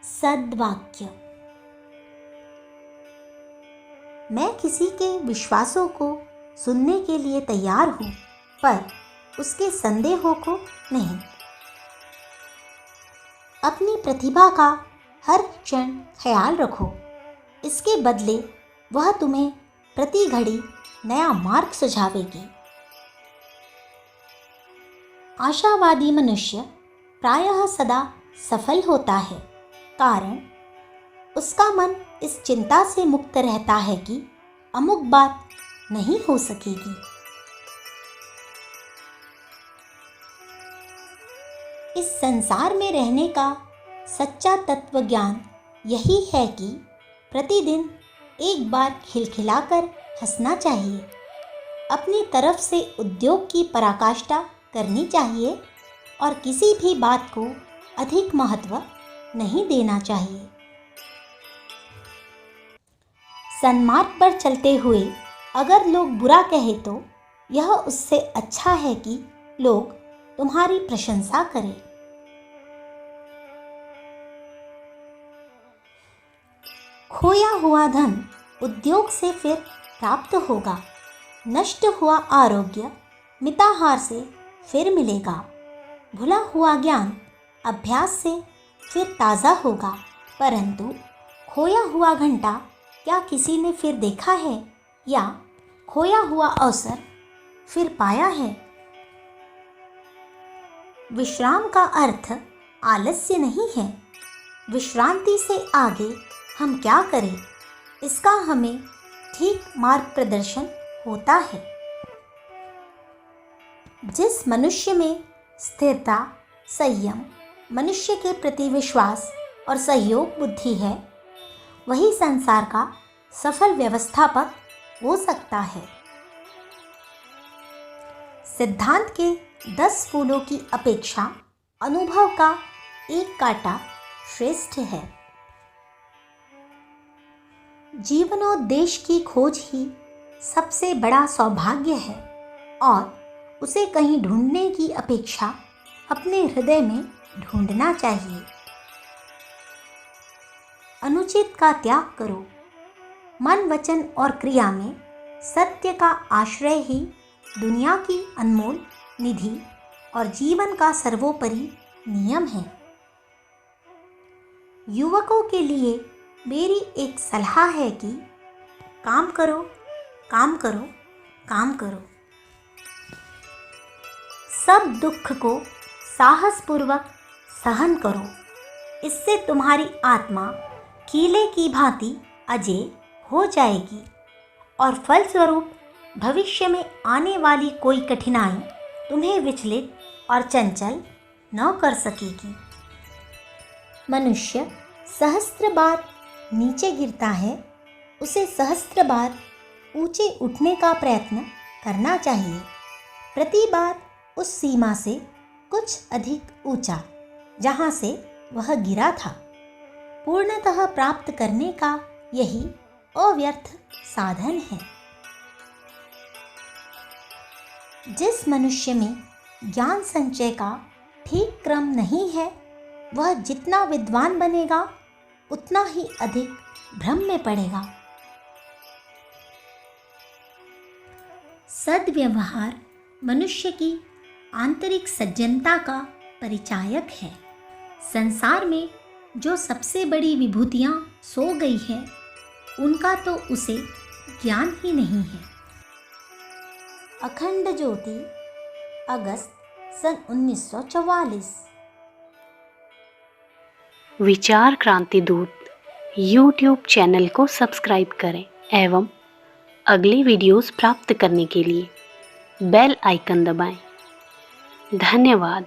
सद्वाक्य। मैं किसी के विश्वासों को सुनने के लिए तैयार हूँ, पर उसके संदेहों को नहीं। अपनी प्रतिभा का हर क्षण ख्याल रखो, इसके बदले वह तुम्हें प्रति घड़ी नया मार्ग सुझावेगी। आशावादी मनुष्य प्रायः सदा सफल होता है, कारण उसका मन इस चिंता से मुक्त रहता है कि अमुक बात नहीं हो सकेगी। इस संसार में रहने का सच्चा तत्व ज्ञान यही है कि प्रतिदिन एक बार खिलखिलाकर हंसना चाहिए, अपनी तरफ से उद्योग की पराकाष्ठा करनी चाहिए और किसी भी बात को अधिक महत्व नहीं देना चाहिए। सन्मार्ग पर चलते हुए अगर लोग बुरा कहे तो यह उससे अच्छा है कि लोग तुम्हारी प्रशंसा करें। खोया हुआ धन उद्योग से फिर प्राप्त होगा, नष्ट हुआ आरोग्य मिताहार से फिर मिलेगा, भुला हुआ ज्ञान अभ्यास से फिर ताज़ा होगा, परंतु खोया हुआ घंटा क्या किसी ने फिर देखा है या खोया हुआ अवसर फिर पाया है? विश्राम का अर्थ आलस्य नहीं है। विश्रांति से आगे हम क्या करें, इसका हमें ठीक मार्ग प्रदर्शन होता है। जिस मनुष्य में स्थिरता, संयम, मनुष्य के प्रति विश्वास और सहयोग बुद्धि है, वही संसार का सफल व्यवस्थापक हो सकता है। सिद्धांत के 10 फूलों की अपेक्षा अनुभव का एक कांटा श्रेष्ठ है। जीवनोद्देश्य की खोज ही सबसे बड़ा सौभाग्य है और उसे कहीं ढूंढने की अपेक्षा अपने हृदय में ढूंढना चाहिए। अनुचित का त्याग करो। मन, वचन और क्रिया में सत्य का आश्रय ही दुनिया की अनमोल निधि और जीवन का सर्वोपरि नियम है। युवकों के लिए मेरी एक सलाह है कि काम करो, काम करो, काम करो। सब दुख को साहसपूर्वक सहन करो, इससे तुम्हारी आत्मा कीले की भांति अजेय हो जाएगी और फलस्वरूप भविष्य में आने वाली कोई कठिनाई तुम्हें विचलित और चंचल न कर सकेगी। मनुष्य सहस्त्र बार नीचे गिरता है, उसे सहस्त्र बार ऊंचे उठने का प्रयत्न करना चाहिए, प्रति बार उस सीमा से कुछ अधिक ऊंचा जहाँ से वह गिरा था। पूर्णतः प्राप्त करने का यही अव्यर्थ साधन है। जिस मनुष्य में ज्ञान संचय का ठीक क्रम नहीं है, वह जितना विद्वान बनेगा उतना ही अधिक भ्रम में पड़ेगा। सद्व्यवहार मनुष्य की आंतरिक सज्जनता का परिचायक है। संसार में जो सबसे बड़ी विभूतियाँ सो गई है, उनका तो उसे ज्ञान ही नहीं है। अखंड ज्योति, अगस्त सन 1944। विचार क्रांति दूत YouTube चैनल को सब्सक्राइब करें एवं अगले वीडियोस प्राप्त करने के लिए बेल आइकन दबाएं। धन्यवाद।